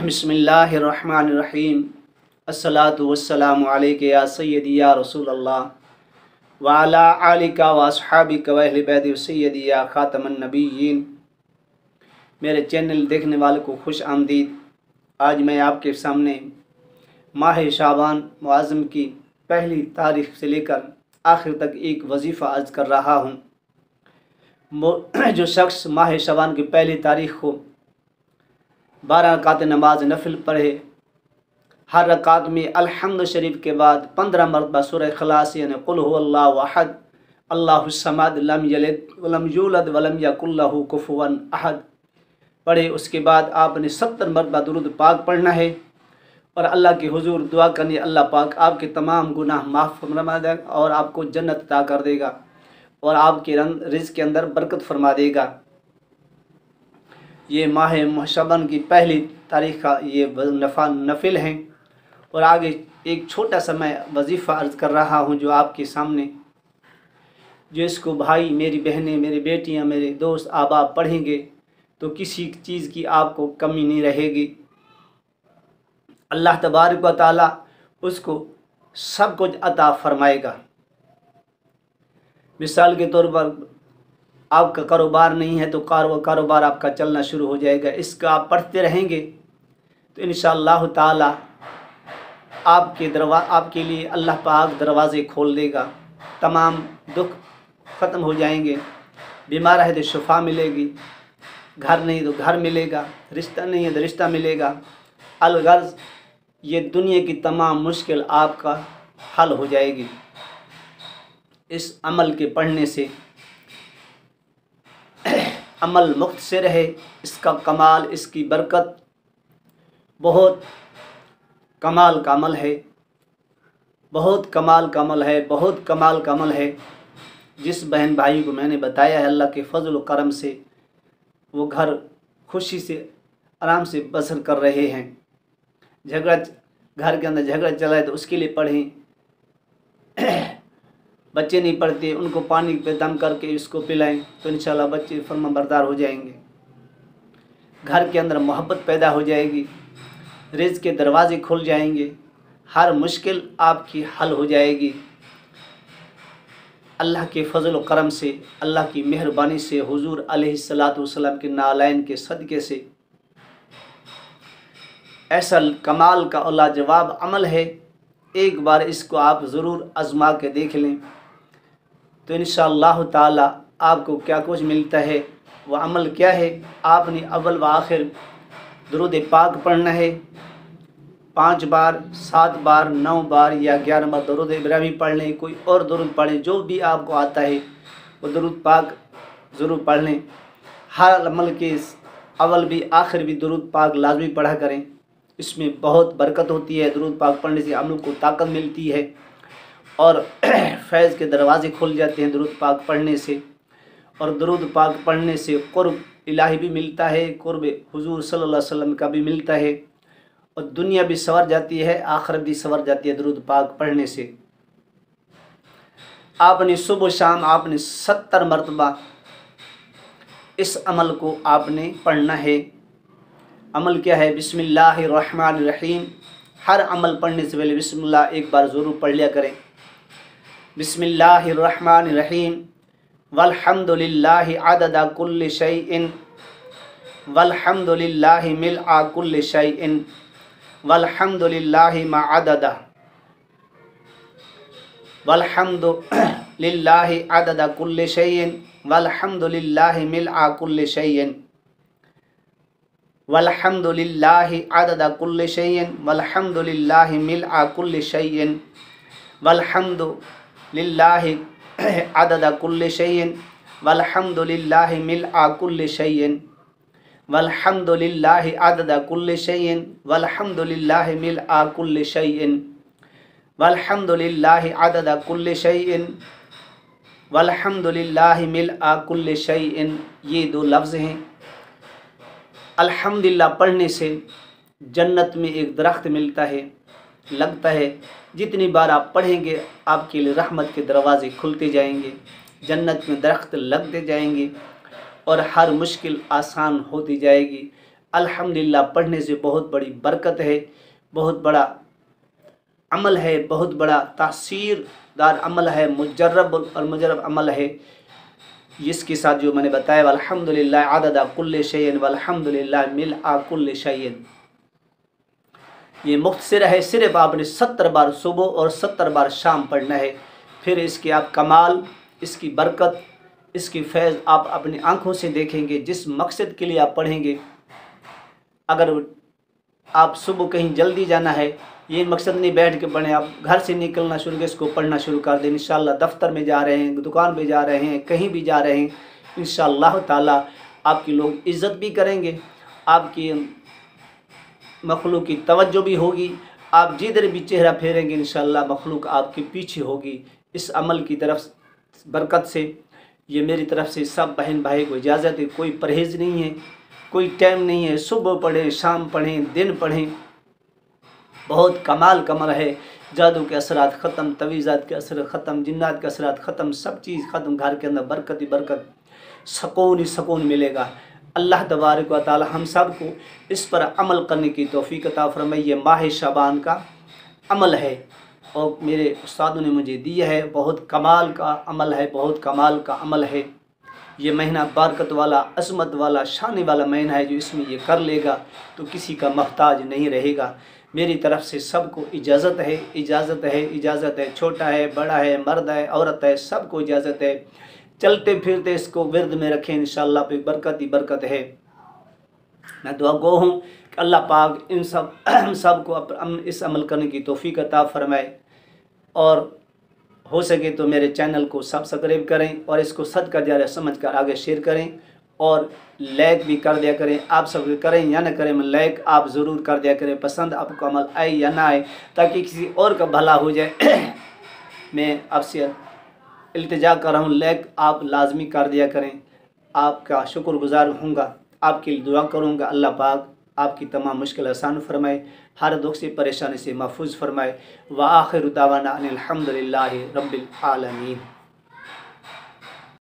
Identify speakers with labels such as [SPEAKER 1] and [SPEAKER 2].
[SPEAKER 1] बिस्मिल्लाहिर्रहमानिर्रहीम। अस्सलातु वस्सलामु अलैका या सय्यदी या रसूलल्लाह व अला आलिका व अस्हाबिका व अहले बैति सय्यदी या खातमन नबिय्यीन। मेरे चैनल देखने वालों को खुश आमदीद। आज मैं आपके सामने माह शाबान मुअज़्ज़म की पहली तारीख से लेकर आखिर तक एक वजीफ़ा अर्ज़ कर रहा हूँ। जो शख्स माह शाबान की पहली तारीख को 12 रकात नमाज नफिल पढ़े, हर रकात में अल्हम्द शरीफ के बाद 15 मरतबा सूरह इखलास यानी कुल हुवल्लाहु अहद अल्लाहुस समद लम यलिद वलम यूलद वलम यकुल लहू कुफुवन अहद पढ़े। उसके बाद आपने 70 मरतबा दुरूद पाक पढ़ना है और अल्लाह के हुजूर दुआ करनी, अल्लाह पाक आपके तमाम गुनाह माफ़ फरमा देगा और आपको जन्नत अता कर देगा और आपके रिज़्क़ के अंदर बरकत फरमा देगा। ये माह शाबान की पहली तारीख़ का ये नफिल हैं। और आगे एक छोटा सा मैं वजीफ़ा अर्ज़ कर रहा हूँ जो आपके सामने, जो इसको भाई, मेरी बहनें, मेरी बेटियाँ, मेरे दोस्त अहबाब पढ़ेंगे तो किसी चीज़ की आपको कमी नहीं रहेगी। अल्लाह तबारक व तआला उसको सब कुछ अता फरमाएगा। मिसाल के तौर पर आपका कारोबार नहीं है तो कारोबार आपका चलना शुरू हो जाएगा। इसका आप पढ़ते रहेंगे तो इंशाअल्लाह ताला आपके लिए अल्लाह पाक दरवाज़े खोल देगा। तमाम दुख ख़त्म हो जाएंगे। बीमार है तो शिफा मिलेगी, घर नहीं तो घर मिलेगा, रिश्ता नहीं है तो रिश्ता मिलेगा। अलगर्ज़ ये दुनिया की तमाम मुश्किल आपका हल हो जाएगी इस अमल के पढ़ने से। अमल मुक्त से रहे, इसका कमाल, इसकी बरकत बहुत कमाल का अमल है, बहुत कमाल का अमल है, बहुत कमाल का अमल है। जिस बहन भाई को मैंने बताया है, अल्लाह के फजल व करम से वो घर खुशी से आराम से बसर कर रहे हैं। घर के अंदर झगड़ा चला है तो उसके लिए पढ़ें। बच्चे नहीं पढ़ते, उनको पानी पे दम करके इसको पिलाएं तो इंशाल्लाह बच्चे फरमाबरदार हो जाएंगे। घर के अंदर मोहब्बत पैदा हो जाएगी, रिज़्क़ के दरवाज़े खुल जाएंगे, हर मुश्किल आपकी हल हो जाएगी। अल्लाह के फजल व करम से, अल्लाह की मेहरबानी से, हुजूर अलैहिस्सलातु वस्सलाम के नालैन के सदक़े से ऐसा कमाल का और लाजवाब अमल है। एक बार इसको आप ज़रूर आज़मा के देख लें तो इंशाअल्लाह ताला आपको क्या कुछ मिलता है। वह अमल क्या है? आपने अव्वल व आखिर दुरूद पाक पढ़ना है। 5 बार, 7 बार, 9 बार या 11 बार दुरूद इब्राहिमी पढ़ लें। कोई और दुरूद पढ़ें, जो भी आपको आता है वो दुरूद पाक ज़रूर पढ़ लें। हर अमल के अव्वल भी आखिर भी दुरूद पाक लाजमी पढ़ा करें। इसमें बहुत बरकत होती है। दुरूद पाक पढ़ने से अमल को ताकत मिलती है और फैज़ के दरवाज़े खुल जाते हैं दुरूद पाक पढ़ने से। और दुरूद पाक पढ़ने से कुर्ब इलाही भी मिलता है, कुर्ब हुजूर सल्लल्लाहु अलैहि वसल्लम का भी मिलता है और दुनिया भी संवर जाती है, आखिरत भी संवर जाती है दुरूद पाक पढ़ने से। आपने सुबह शाम आपने 70 मरतबा इस अमल को आपने पढ़ना है। अमल क्या है? बिस्मिल्लाहिर्रहमानिर्रहीम। हर अमल पढ़ने से पहले बिस्मिल्लाह एक बार ज़रूर पढ़ लिया करें। बिस्मिल्लाहिर्रहमानिर्रहीम। वल्हम्दुलिल्लाहि अददा कुल्लि शैइन वल्हम्दुलिल्लाहि मिलआ कुल्लि शैइन वल्हम्दुलिल्लाहि मा अददा वल्हम्दुलिल्लाहि अददा कुल्लि शैइन वल्हम्दुलिल्लाहि मिलआ कुल्लि शैइन वल्हम्दुलिल्लाहि अददा कुल्लि शैइन वल्हम्दुलिल्लाहि मिलआ कुल्लि शैइन वल्हम्दुलिल्लाहि अददा कुल्लि शैइन वल्हम्दुलिल्लाहि मिलआ कुल्लि शैइन वल्हम्दुलिल्लाहि अददा कुल्लि शैइन वल्हम्दुलिल्लाहि मिलआ कुल्लि शैइन वल्हम्दुलिल्लाहि अददा कुल्लि शैइन वल्हम्दुलिल्लाहि मिलआ कुल्लि शैइन। ये 2 लफ्ज़ हैं। अल्हम्दुलिल्लाह पढ़ने से जन्नत में एक दरख्त मिलता है, लगता है। जितनी बार आप पढ़ेंगे आपके लिए रहमत के दरवाज़े खुलते जाएंगे, जन्नत में दरख्त लगते जाएंगे और हर मुश्किल आसान होती जाएगी। अल्हम्दुलिल्लाह पढ़ने से बहुत बड़ी बरकत है, बहुत बड़ा अमल है, बहुत बड़ा तासीरदार अमल है, मुजर्रब और मुजर्रब अमल है। इसके साथ जो मैंने बताया अल्हम्दुलिल्लाह अददा कुल्ल शैइन वल्हम्दुलिल्लाह मिलआ कुल्ल शैइन, ये मुख्तसर है। सिर्फ आपने 70 बार सुबह और 70 बार शाम पढ़ना है। फिर इसके आप कमाल, इसकी बरकत, इसकी फैज़ आप अपनी आँखों से देखेंगे। जिस मकसद के लिए आप पढ़ेंगे, अगर आप सुबह कहीं जल्दी जाना है, ये मकसद नहीं बैठ के पढ़ें, आप घर से निकलना शुरू कर इसको पढ़ना शुरू कर दें। इंशाअल्लाह दफ्तर में जा रहे हैं, दुकान पे जा रहे हैं, कहीं भी जा रहे हैं, इंशाअल्लाह ताला आपकी लोग इज़्ज़त भी करेंगे, आपकी मखलूक की तवज्जो भी होगी। आप जिधर भी चेहरा फेरेंगे इंशाअल्लाह मखलूक आपके पीछे होगी। इस अमल की तरफ बरकत से ये मेरी तरफ से सब बहन भाई को इजाज़त है। कोई परहेज़ नहीं है, कोई टाइम नहीं है, सुबह पढ़ें, शाम पढ़ें, दिन पढ़ें, बहुत कमाल कमल है। जादू के असरात ख़त्म, तवीज़ात के असर ख़त्म, जिन्नात के असरात ख़त्म, सब चीज़ ख़त्म। घर के अंदर बरकत ही बरकत, सुकून ही सुकून मिलेगा। अल्लाह तबारक व तआला हम सब को इस पर अमल करने की तौफीक अता फरमाए। ये माह शाबान का अमल है और मेरे उस्तादों ने मुझे दिया है। बहुत कमाल का अमल है, बहुत कमाल का अमल है। ये महीना बरकत वाला, अज़मत वाला, शान वाला महीना है। जो इसमें ये कर लेगा तो किसी का मोहताज नहीं रहेगा। मेरी तरफ से सबको इजाज़त है, इजाज़त है, इजाज़त है। छोटा है, बड़ा है, मर्द है, औरत है, सबको इजाज़त है। चलते फिरते इसको विर्द में रखें, इंशाअल्लाह पे बरकत ही बरकत है। मैं दुआ गो हूँ कि अल्लाह पाक इन सब को इस अमल करने की तौफीक अता फरमाए। और हो सके तो मेरे चैनल को सब्सक्राइब करें और इसको सदका जारिया समझकर आगे शेयर करें और लाइक भी कर दिया करें। आप सब करें या ना करें, लाइक आप ज़रूर कर दिया करें, पसंद आपको अमल आए या ना आए, ताकि किसी और का भला हो जाए। मैं आपसे इल्तिजा कर रहा हूँ, लाइक आप लाजमी कर दिया करें। आपका शुक्रगुजार होऊंगा, आपके लिए दुआ करूँगा। अल्लाह पाक आपकी तमाम मुश्किल आसान फरमाए, हर दुख से परेशानी से महफूज फरमाए। व आखिर दावाना अनिल हम्दुलिल्लाहि रब्बिल आलमीन।